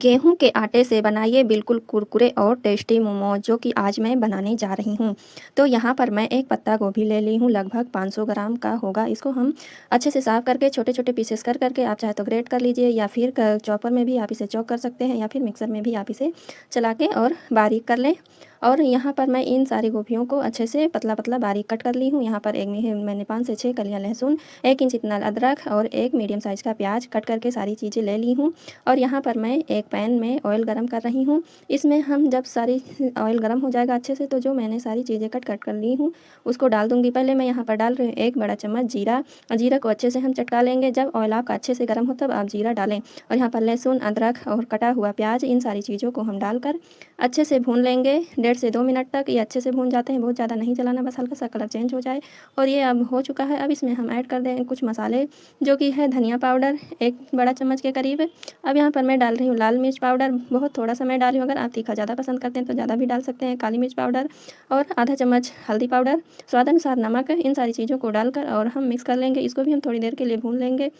गेहूं के आटे से बनाइए बिल्कुल कुरकुरे और टेस्टी मोमोज जो कि आज मैं बनाने जा रही हूं। तो यहाँ पर मैं एक पत्ता गोभी ले ली हूं, लगभग 500 ग्राम का होगा। इसको हम अच्छे से साफ करके छोटे छोटे पीसेस कर करके आप चाहे तो ग्रेट कर लीजिए या फिर चॉपर में भी आप इसे चॉप कर सकते हैं या फिर मिक्सर में भी आप इसे चला के और बारीक कर लें। और यहाँ पर मैं इन सारी गोभियों को अच्छे से पतला पतला बारीक कट कर ली हूँ। यहाँ पर मैंने 5 से 6 कलियाँ लहसुन, 1 इंच इतना अदरक और एक मीडियम साइज़ का प्याज कट करके सारी चीज़ें ले ली हूँ। और यहाँ पर मैं एक पैन में ऑयल गरम कर रही हूँ। इसमें हम जब सारी ऑयल गरम हो जाएगा अच्छे से, तो जो मैंने सारी चीज़ें कट कट कर ली हूँ उसको डाल दूँगी। पहले मैं यहाँ पर डाल रही हूँ 1 बड़ा चम्मच जीरा। जीरा को अच्छे से हम चटका लेंगे। जब ऑयल आपका अच्छे से गर्म हो तब आप जीरा डालें। और यहाँ पर लहसुन, अदरक और कटा हुआ प्याज, इन सारी चीज़ों को हम डालकर अच्छे से भून लेंगे 1.5 से 2 मिनट तक। ये अच्छे से भून जाते हैं, बहुत ज़्यादा नहीं चलाना, बस हल्का सा कलर चेंज हो जाए। और ये अब हो चुका है। अब इसमें हम ऐड कर दें कुछ मसाले, जो कि है धनिया पाउडर 1 बड़ा चम्मच के करीब। अब यहाँ पर मैं डाल रही हूँ लाल मिर्च पाउडर, बहुत थोड़ा सा मैं डाली हूँ। अगर आप तीखा ज़्यादा पसंद करते हैं तो ज़्यादा भी डाल सकते हैं। काली मिर्च पाउडर और आधा चम्मच हल्दी पाउडर, स्वाद अनुसार नमक। इन सारी चीज़ों को डालकर और हम मिक्स कर लेंगे। इसको भी हम थोड़ी देर के लिए भून लेंगे।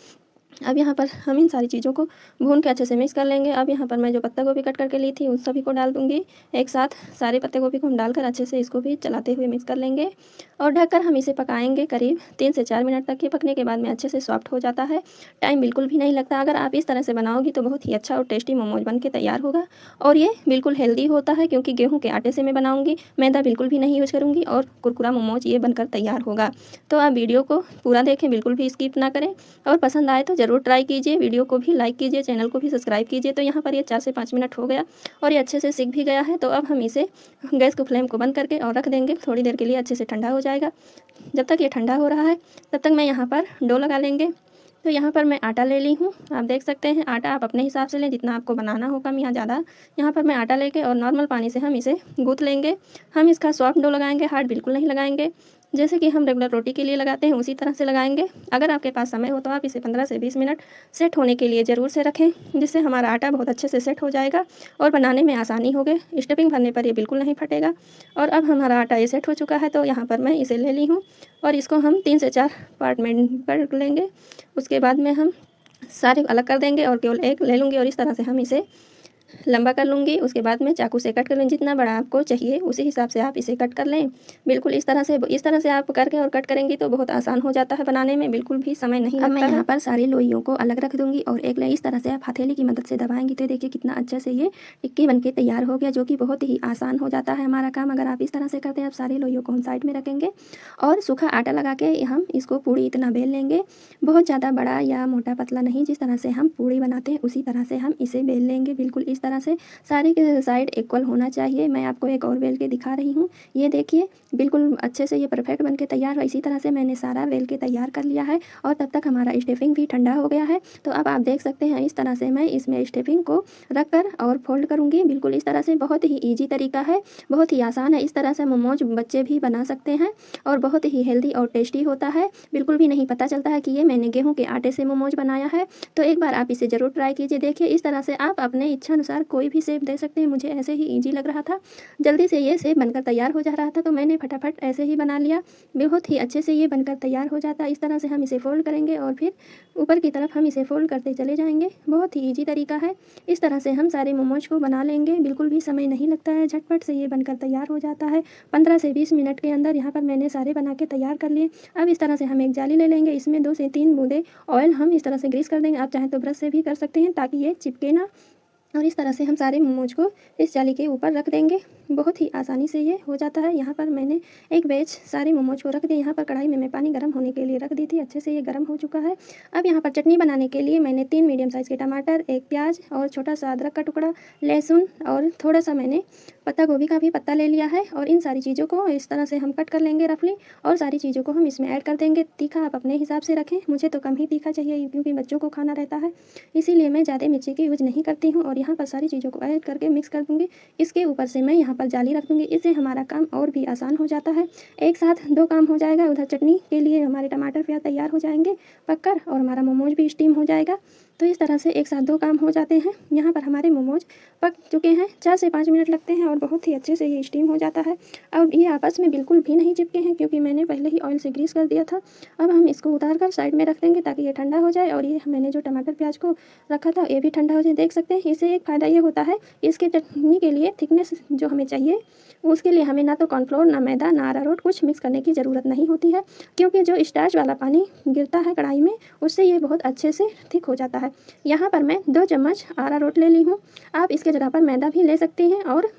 अब यहाँ पर हम इन सारी चीज़ों को भून के अच्छे से मिक्स कर लेंगे। अब यहाँ पर मैं जो पत्ता गोभी कट करके ली थी उन सभी को डाल दूँगी एक साथ। सारे पत्ते गोभी को हम डालकर अच्छे से इसको भी चलाते हुए मिक्स कर लेंगे और ढककर हम इसे पकाएंगे करीब 3 से 4 मिनट तक। ये पकने के बाद में अच्छे से सॉफ्ट हो जाता है, टाइम बिल्कुल भी नहीं लगता। अगर आप इस तरह से बनाओगी तो बहुत ही अच्छा और टेस्टी मोमोज बन के तैयार होगा। और ये बिल्कुल हेल्दी होता है क्योंकि गेहूँ के आटे से मैं बनाऊँगी, मैदा बिल्कुल भी नहीं यूज करूँगी और कुरकुरा मोमोज ये बनकर तैयार होगा। तो आप वीडियो को पूरा देखें, बिल्कुल भी स्किप ना करें और पसंद आए तो ज़रूर ट्राई कीजिए। वीडियो को भी लाइक कीजिए, चैनल को भी सब्सक्राइब कीजिए। तो यहाँ पर ये 4 से 5 मिनट हो गया और ये अच्छे से सिक भी गया है। तो अब हम इसे गैस को फ्लेम को बंद करके और रख देंगे थोड़ी देर के लिए, अच्छे से ठंडा हो जाएगा। जब तक ये ठंडा हो रहा है तब तक मैं यहाँ पर डो लगा लेंगे। तो यहाँ पर मैं आटा ले ली हूँ, आप देख सकते हैं। आटा आप अपने हिसाब से लें, जितना आपको बनाना हो, कम या ज़्यादा। यहाँ पर मैं आटा लेके और नॉर्मल पानी से हम इसे गूँथ लेंगे। हम इसका सॉफ्ट डो लगाएंगे, हार्ड बिल्कुल नहीं लगाएंगे। जैसे कि हम रेगुलर रोटी के लिए लगाते हैं उसी तरह से लगाएंगे। अगर आपके पास समय हो तो आप इसे 15 से 20 मिनट सेट होने के लिए ज़रूर से रखें, जिससे हमारा आटा बहुत अच्छे से सेट हो जाएगा और बनाने में आसानी होगी। स्टफिंग भरने पर ये बिल्कुल नहीं फटेगा। और अब हमारा आटा ये सेट हो चुका है। तो यहाँ पर मैं इसे ले ली हूँ और इसको हम 3 से 4 पार्ट में कर लेंगे। उसके बाद में हम सारे अलग कर देंगे और केवल एक ले लूँगी और इस तरह से हम इसे लंबा कर लूँगी। उसके बाद में चाकू से कट कर लें, जितना बड़ा आपको चाहिए उसी हिसाब से आप इसे कट कर लें। बिल्कुल इस तरह से आप करके और कट करेंगी तो बहुत आसान हो जाता है बनाने में, बिल्कुल भी समय नहीं लगता। अब मैं यहाँ पर सारी लोइयों को अलग रख दूँगी और एक इस तरह से आप हथेली की मदद से दबाएंगी तो देखिए कितना अच्छा से ये टिक्की बनके तैयार हो गया, जो कि बहुत ही आसान हो जाता है हमारा काम। अगर आप इस तरह से करते हैं, आप सारी लोइयों को हम साइड में रखेंगे और सूखा आटा लगा के हम इसको पूड़ी इतना बेल लेंगे। बहुत ज़्यादा बड़ा या मोटा पतला नहीं, जिस तरह से हम पूड़ी बनाते हैं उसी तरह से हम इसे बेल लेंगे। बिल्कुल इस तरह से सारे के साइड इक्वल होना चाहिए। मैं आपको एक और बेल के दिखा रही हूँ, ये देखिए बिल्कुल अच्छे से ये परफेक्ट बन के तैयार है। इसी तरह से मैंने सारा बेल के तैयार कर लिया है और तब तक हमारा स्टफिंग भी ठंडा हो गया है। तो अब आप देख सकते हैं इस तरह से मैं इसमें स्टफिंग को रख कर और फोल्ड करूँगी। बिल्कुल इस तरह से, बहुत ही ईजी तरीका है, बहुत ही आसान है। इस तरह से मोमोज बच्चे भी बना सकते हैं और बहुत ही हेल्दी और टेस्टी होता है। बिल्कुल भी नहीं पता चलता है कि ये मैंने गेहूँ के आटे से मोमोज बनाया है। तो एक बार आप इसे ज़रूर ट्राई कीजिए। देखिए इस तरह से आप अपने इच्छा अनुसार कोई भी शेप दे सकते हैं। मुझे ऐसे ही ईजी लग रहा था, जल्दी से ये शेप बनकर तैयार हो जा रहा था, तो मैंने फटाफट ऐसे ही बना लिया। बहुत ही अच्छे से ये बनकर तैयार हो जाता है। इस तरह से हम इसे फोल्ड करेंगे और फिर ऊपर की तरफ हम इसे फोल्ड करते चले जाएंगे। बहुत ही ईजी तरीका है। इस तरह से हम सारे मोमोज को बना लेंगे, बिल्कुल भी समय नहीं लगता है, झटपट से ये बनकर तैयार हो जाता है 15 से 20 मिनट के अंदर। यहाँ पर मैंने सारे बना के तैयार कर लिए। अब इस तरह से हम एक जाली ले लेंगे, इसमें 2 से 3 बूंदे ऑयल हम इस तरह से ग्रीस कर देंगे। आप चाहें तो ब्रश से भी कर सकते हैं ताकि ये चिपके ना। और इस तरह से हम सारे मोमोज को इस जाली के ऊपर रख देंगे। बहुत ही आसानी से ये हो जाता है। यहाँ पर मैंने एक बैच सारे मोमोज को रख दिया। यहाँ पर कढ़ाई में मैं पानी गर्म होने के लिए रख दी थी, अच्छे से ये गर्म हो चुका है। अब यहाँ पर चटनी बनाने के लिए मैंने 3 मीडियम साइज़ के टमाटर, 1 प्याज और छोटा सा अदरक का टुकड़ा, लहसुन और थोड़ा सा मैंने पत्ता गोभी का भी पत्ता ले लिया है। और इन सारी चीज़ों को इस तरह से हम कट कर लेंगे रफली और सारी चीज़ों को हम इसमें ऐड कर देंगे। तीखा आप अपने हिसाब से रखें, मुझे तो कम ही तीखा चाहिए क्योंकि बच्चों को खाना रहता है, इसीलिए मैं ज़्यादा मिर्ची की यूज़ नहीं करती हूँ। और यहाँ पर सारी चीज़ों को ऐड करके मिक्स कर दूँगी। इसके ऊपर से मैं यहाँ पर जाली रख दूँगी, इससे हमारा काम और भी आसान हो जाता है। एक साथ 2 काम हो जाएगा। उधर चटनी के लिए हमारे टमाटर प्याज तैयार हो जाएंगे पककर और हमारा मोमोज भी स्टीम हो जाएगा। तो इस तरह से एक साथ 2 काम हो जाते हैं। यहाँ पर हमारे मोमोज पक चुके हैं, 4 से 5 मिनट लगते हैं और बहुत ही अच्छे से ये स्टीम हो जाता है। अब ये आपस में बिल्कुल भी नहीं चिपके हैं क्योंकि मैंने पहले ही ऑयल से ग्रीस कर दिया था। अब हम इसको उतार कर साइड में रख देंगे ताकि ये ठंडा हो जाए और ये मैंने जो टमाटर प्याज को रखा था ये भी ठंडा हो जाए। देख सकते हैं, इससे एक फ़ायदा ये होता है, इसके चटनी के लिए थिकनेस जो हमें चाहिए उसके लिए हमें ना तो कॉर्नफ्लोर, ना मैदा, ना अरारोट कुछ मिक्स करने की ज़रूरत नहीं होती है, क्योंकि जो स्टार्च वाला पानी गिरता है कढ़ाई में उससे ये बहुत अच्छे से थिक हो जाता है। यहाँ पर मैं 2 चम्मच अरारोट ले ली हूँ। आप इसके जगह पर मैदा भी ले सकती हैं और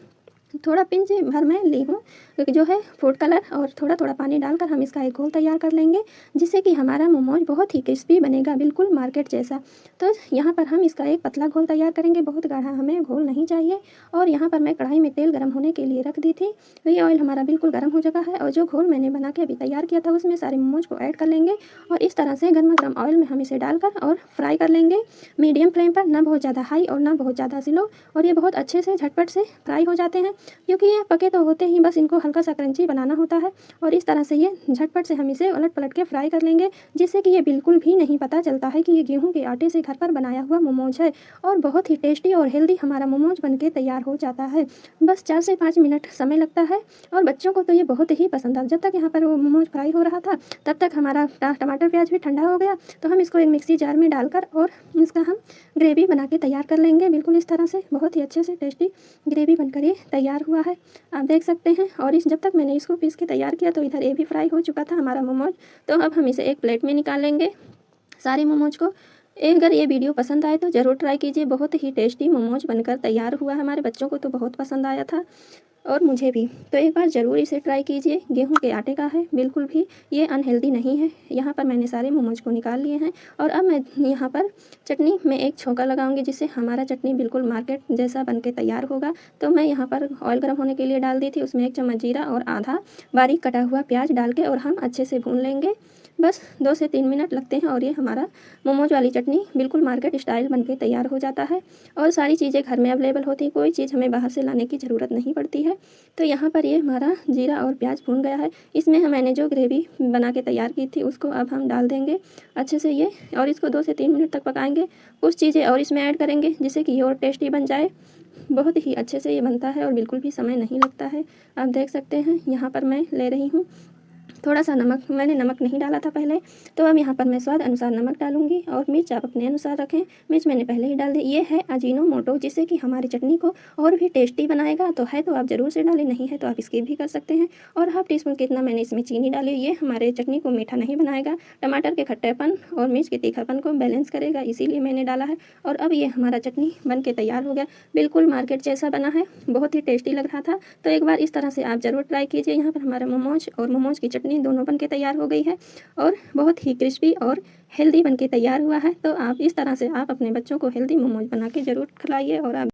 थोड़ा पिंच भर में ली हूँ जो है फूड कलर, और थोड़ा थोड़ा पानी डालकर हम इसका एक घोल तैयार कर लेंगे जिससे कि हमारा मोमोज बहुत ही क्रिस्पी बनेगा, बिल्कुल मार्केट जैसा। तो यहाँ पर हम इसका एक पतला घोल तैयार करेंगे, बहुत गाढ़ा हमें घोल नहीं चाहिए। और यहाँ पर मैं कढ़ाई में तेल गर्म होने के लिए रख दी थी, तो ये ऑयल हमारा बिल्कुल गर्म हो चुका है और जो घोल मैंने बना के अभी तैयार किया था उसमें सारे मोमोज को ऐड कर लेंगे और इस तरह से गर्मा गर्म ऑयल में हम इसे डालकर और फ्राई कर लेंगे मीडियम फ्लेम पर, ना बहुत ज़्यादा हाई और ना बहुत ज़्यादा स्लो। और ये बहुत अच्छे से झटपट से फ्राई हो जाते हैं क्योंकि ये पके तो होते ही, बस इनको हल्का सा क्रंची बनाना होता है। और इस तरह से ये झटपट से हम इसे उलट पलट के फ्राई कर लेंगे जिससे कि ये बिल्कुल भी नहीं पता चलता है कि ये गेहूं के आटे से घर पर बनाया हुआ मोमोज है। और बहुत ही टेस्टी और हेल्दी हमारा मोमोज बनके तैयार हो जाता है। बस 4 से 5 मिनट समय लगता है और बच्चों को तो ये बहुत ही पसंद आता। जब तक यहाँ पर वो मोमोज फ्राई हो रहा था तब तक हमारा टमाटर प्याज भी ठंडा हो गया, तो हम इसको एक मिक्सी जार में डालकर और इसका हम ग्रेवी बना के तैयार कर लेंगे। बिल्कुल इस तरह से बहुत ही अच्छे से टेस्टी ग्रेवी बनकर ये तैयार हुआ है, आप देख सकते हैं। और जब तक मैंने इसको पीस के तैयार किया तो इधर ये भी फ्राई हो चुका था हमारा मोमोज। तो अब हम इसे एक प्लेट में निकाल लेंगे सारे मोमोज को। अगर ये वीडियो पसंद आए तो ज़रूर ट्राई कीजिए, बहुत ही टेस्टी मोमोज बनकर तैयार हुआ है। हमारे बच्चों को तो बहुत पसंद आया था और मुझे भी, तो एक बार ज़रूर इसे ट्राई कीजिए। गेहूं के आटे का है, बिल्कुल भी ये अनहेल्दी नहीं है। यहाँ पर मैंने सारे मोमोज को निकाल लिए हैं और अब मैं यहाँ पर चटनी में एक छोंका लगाऊंगी जिससे हमारा चटनी बिल्कुल मार्केट जैसा बनके तैयार होगा। तो मैं यहाँ पर ऑयल गर्म होने के लिए डाल दी थी, उसमें 1 चम्मच जीरा और आधा बारीक कटा हुआ प्याज डाल के और हम अच्छे से भून लेंगे। बस 2 से 3 मिनट लगते हैं और ये हमारा मोमोज वाली चटनी बिल्कुल मार्केट स्टाइल बनके तैयार हो जाता है। और सारी चीज़ें घर में अवेलेबल होती हैं, कोई चीज़ हमें बाहर से लाने की ज़रूरत नहीं पड़ती है। तो यहाँ पर ये हमारा जीरा और प्याज भून गया है, इसमें मैंने जो ग्रेवी बना के तैयार की थी उसको अब हम डाल देंगे अच्छे से ये, और इसको 2 से 3 मिनट तक पकाएंगे। कुछ चीज़ें और इसमें ऐड करेंगे जिससे कि ये और टेस्टी बन जाए। बहुत ही अच्छे से ये बनता है और बिल्कुल भी समय नहीं लगता है। आप देख सकते हैं यहाँ पर मैं ले रही हूँ थोड़ा सा नमक, मैंने नमक नहीं डाला था पहले, तो अब यहाँ पर मैं स्वाद अनुसार नमक डालूंगी और मिर्च आप अपने अनुसार रखें, मिर्च मैंने पहले ही डाल दी। ये है अजीनोमोटो, जिससे कि हमारी चटनी को और भी टेस्टी बनाएगा, तो है तो आप ज़रूर से डालें, नहीं है तो आप स्किप भी कर सकते हैं। और हाफ टी स्पून कितना मैंने इसमें चीनी डाली, ये हमारे चटनी को मीठा नहीं बनाएगा, टमाटर के खट्टेपन और मिर्च के तीखापन को बैलेंस करेगा, इसीलिए मैंने डाला है। और अब ये हमारा चटनी बन के तैयार हो गया, बिल्कुल मार्केट जैसा बना है, बहुत ही टेस्टी लग रहा था। तो एक बार इस तरह से आप ज़रूर ट्राई कीजिए। यहाँ पर हमारा मोमोज और मोमोज की चटनी दोनों बन के तैयार हो गई है और बहुत ही क्रिस्पी और हेल्दी बनके तैयार हुआ है। तो आप इस तरह से आप अपने बच्चों को हेल्दी मोमोज बना के ज़रूर खिलाइए और आप